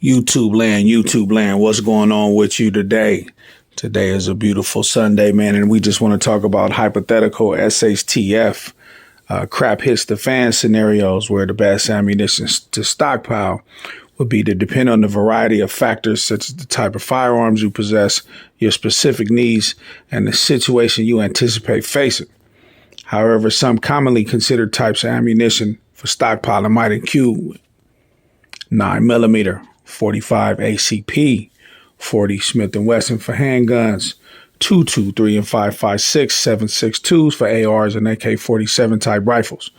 YouTube land, what's going on with you today? Today is a beautiful Sunday, man, and we just want to talk about hypothetical SHTF, crap hits the fan scenarios where the best ammunition to stockpile would be to depend on the variety of factors such as the type of firearms you possess, your specific needs, and the situation you anticipate facing. However, some commonly considered types of ammunition for stockpiling might include 9mm, 45 ACP, 40 Smith & Wesson for handguns, 223 and 5.56 7.62s for ARs and AK-47 type rifles,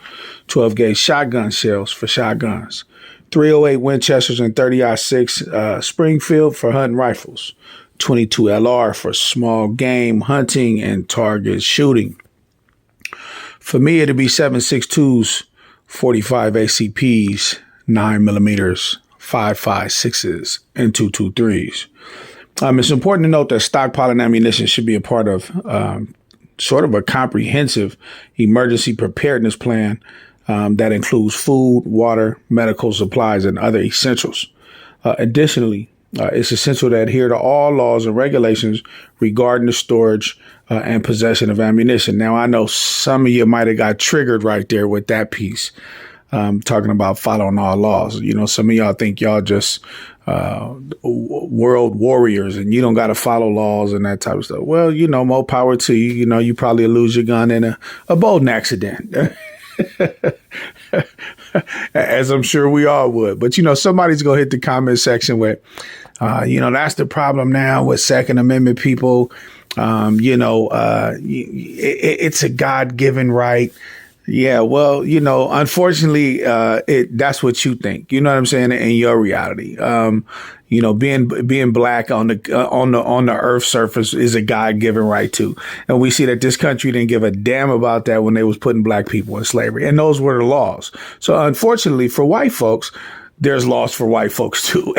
12-gauge shotgun shells for shotguns, 308 Winchesters and 30-06 Springfield for hunting rifles, 22 LR for small game hunting and target shooting. For me, it'd be 7.62s, 45 ACPs, 9mm, 5.56s, and 223s. It's important to note that stockpiling ammunition should be a part of sort of a comprehensive emergency preparedness plan that includes food, water, medical supplies, and other essentials. Additionally, it's essential to adhere to all laws and regulations regarding the storage and possession of ammunition. Now, I know some of you might have got triggered right there with that piece, talking about following all laws. You know, some of y'all think y'all just world warriors and you don't got to follow laws and that type of stuff. Well, you know, more power to you. You know, you probably lose your gun in a boating accident. As I'm sure we all would. But, you know, somebody's going to hit the comment section with, that's the problem now with Second Amendment people. It's a God-given right. Yeah, well, unfortunately, that's what you think. You know what I'm saying? In your reality, being black on the earth's surface is a God-given right too. And we see that this country didn't give a damn about that when they was putting black people in slavery, and those were the laws. So unfortunately for white folks, there's laws for white folks too.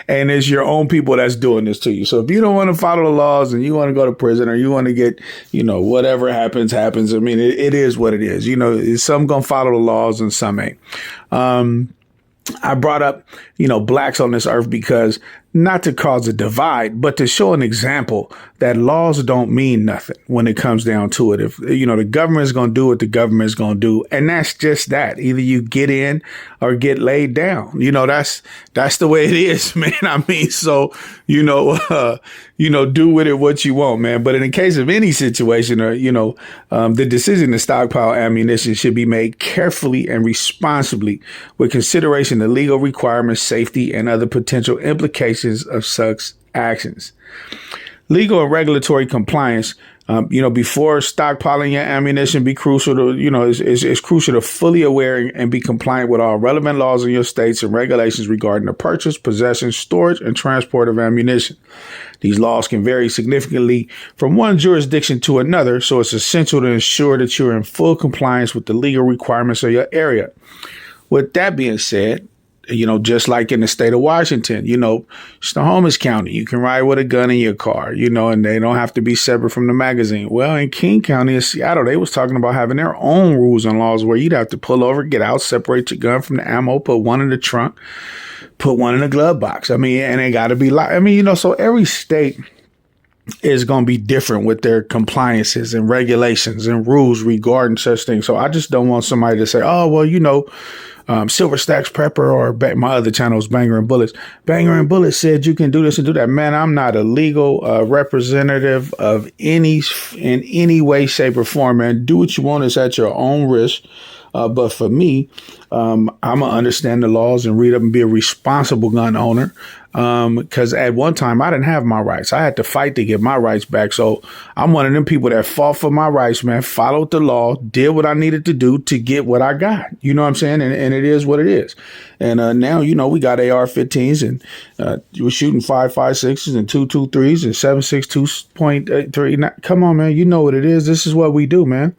And it's your own people that's doing this to you. So if you don't want to follow the laws and you want to go to prison or you want to get, whatever happens. I mean, it is what it is. Some going to follow the laws and some ain't. I brought up, blacks on this earth because not to cause a divide, but to show an example that laws don't mean nothing when it comes down to it. If, the government is going to do what the government is going to do. And that's just that. Either you get in or get laid down. That's the way it is, man. I mean, so, do with it what you want, man. But in the case of any situation or, the decision to stockpile ammunition should be made carefully and responsibly with consideration of legal requirements, safety, and other potential implications of such actions. Legal and regulatory compliance, before stockpiling your ammunition, be crucial to, it's crucial to fully aware and be compliant with all relevant laws in your states and regulations regarding the purchase, possession, storage, and transport of ammunition. These laws can vary significantly from one jurisdiction to another, so it's essential to ensure that you're in full compliance with the legal requirements of your area. With that being said, just like in the state of Washington, Snohomish County, you can ride with a gun in your car, and they don't have to be separate from the magazine. Well, in King County in Seattle, they was talking about having their own rules and laws where you'd have to pull over, get out, separate your gun from the ammo, put one in the trunk, put one in the glove box. I mean, and it got to be so every state is going to be different with their compliances and regulations and rules regarding such things. So I just don't want somebody to say, oh, well, Silver Stacks Prepper or my other channels, Banger and Bullets. Banger and Bullets said you can do this and do that. Man, I'm not a legal representative of in any way, shape, or form, man. Do what you want. It's at your own risk. But for me, I'm going to understand the laws and read up and be a responsible gun owner. Because at one time I didn't have my rights. I had to fight to get my rights back. So I'm one of them people that fought for my rights, man, followed the law, did what I needed to do to get what I got. You know what I'm saying? And it is what it is. And now, we got AR-15s and we're shooting 5.56s and 2.23s and 7.62.3. Now, come on, man. You know what it is. This is what we do, man.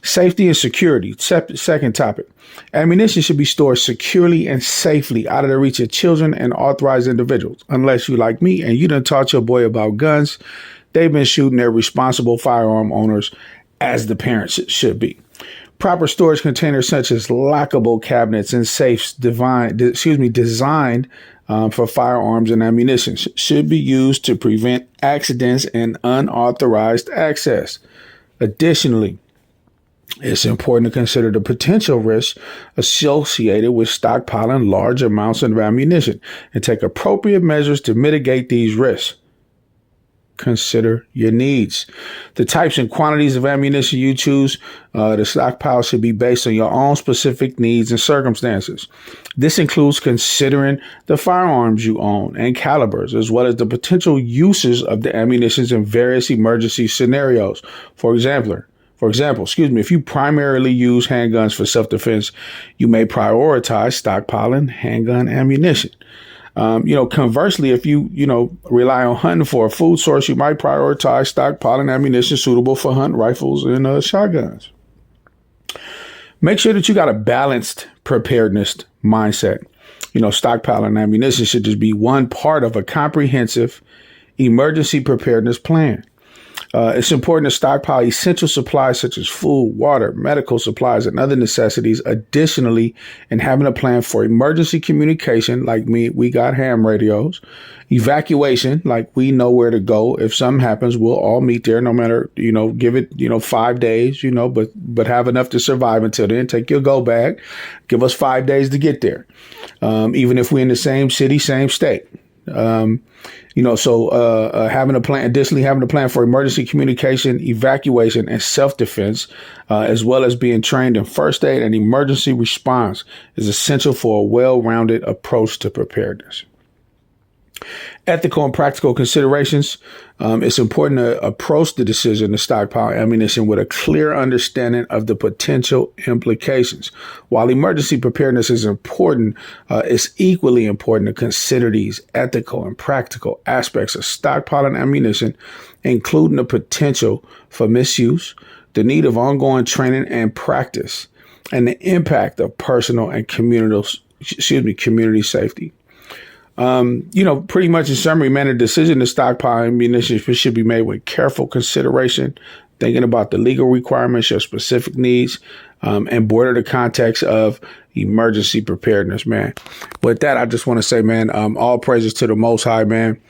Safety and security. Second topic. Ammunition should be stored securely and safely out of the reach of children and authorized individuals. Unless you like me and you done taught your boy about guns, they've been shooting their responsible firearm owners as the parents should be. Proper storage containers such as lockable cabinets and safes designed for firearms and ammunition should be used to prevent accidents and unauthorized access. Additionally, it's important to consider the potential risks associated with stockpiling large amounts of ammunition and take appropriate measures to mitigate these risks. Consider your needs. The types and quantities of ammunition you choose to stockpile should be based on your own specific needs and circumstances. This includes considering the firearms you own and calibers, as well as the potential uses of the ammunition in various emergency scenarios. For example, if you primarily use handguns for self-defense, you may prioritize stockpiling handgun ammunition. Conversely, if you rely on hunting for a food source, you might prioritize stockpiling ammunition suitable for hunt rifles and shotguns. Make sure that you got a balanced preparedness mindset. Stockpiling ammunition should just be one part of a comprehensive emergency preparedness plan. It's important to stockpile essential supplies such as food, water, medical supplies, and other necessities. Additionally, in having a plan for emergency communication, like we got ham radios, evacuation, like we know where to go. If something happens, we'll all meet there, no matter, give it, 5 days, but have enough to survive until then. Take your go bag. Give us 5 days to get there. Even if we're in the same city, same state. Having a plan, additionally, having a plan for emergency communication, evacuation, and self-defense, as well as being trained in first aid and emergency response is essential for a well-rounded approach to preparedness. Ethical and practical considerations. It's important to approach the decision to stockpile ammunition with a clear understanding of the potential implications. While emergency preparedness is important, it's equally important to consider these ethical and practical aspects of stockpiling ammunition, including the potential for misuse, the need of ongoing training and practice, and the impact of personal and community safety. Pretty much in summary, man, a decision to stockpile ammunition should be made with careful consideration, thinking about the legal requirements, your specific needs, and broader the context of emergency preparedness, man. With that, I just want to say, man, all praises to the Most High, man.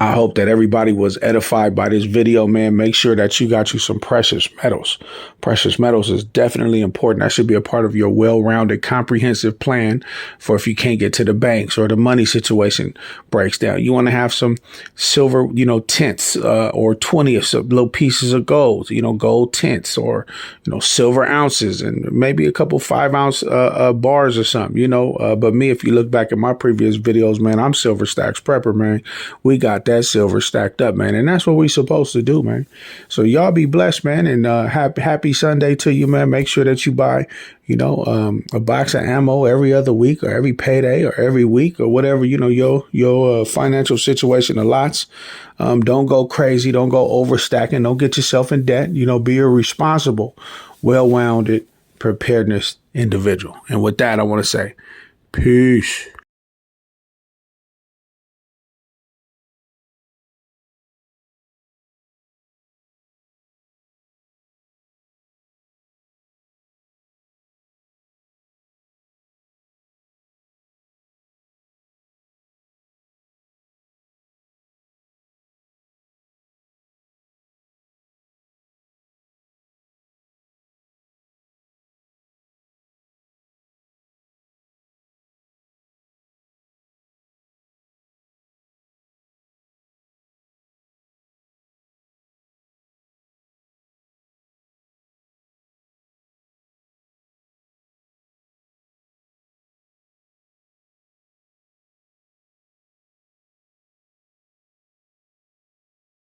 I hope that everybody was edified by this video, man. Make sure that you got you some precious metals. Precious metals is definitely important. That should be a part of your well-rounded, comprehensive plan for if you can't get to the banks or the money situation breaks down. You want to have some silver, tenths, or 20th of little pieces of gold, gold tenths, or, silver ounces, and maybe a couple 5-ounce bars or something, But me, if you look back at my previous videos, man, I'm Silver Stacks Prepper, man. We got that silver stacked up, man. And that's what we're supposed to do, man. So y'all be blessed, man. And happy Sunday to you, man. Make sure that you buy, a box of ammo every other week or every payday or every week or whatever, your financial situation allots. Don't go crazy. Don't go overstacking. Don't get yourself in debt. Be a responsible, well-rounded preparedness individual. And with that, I want to say peace.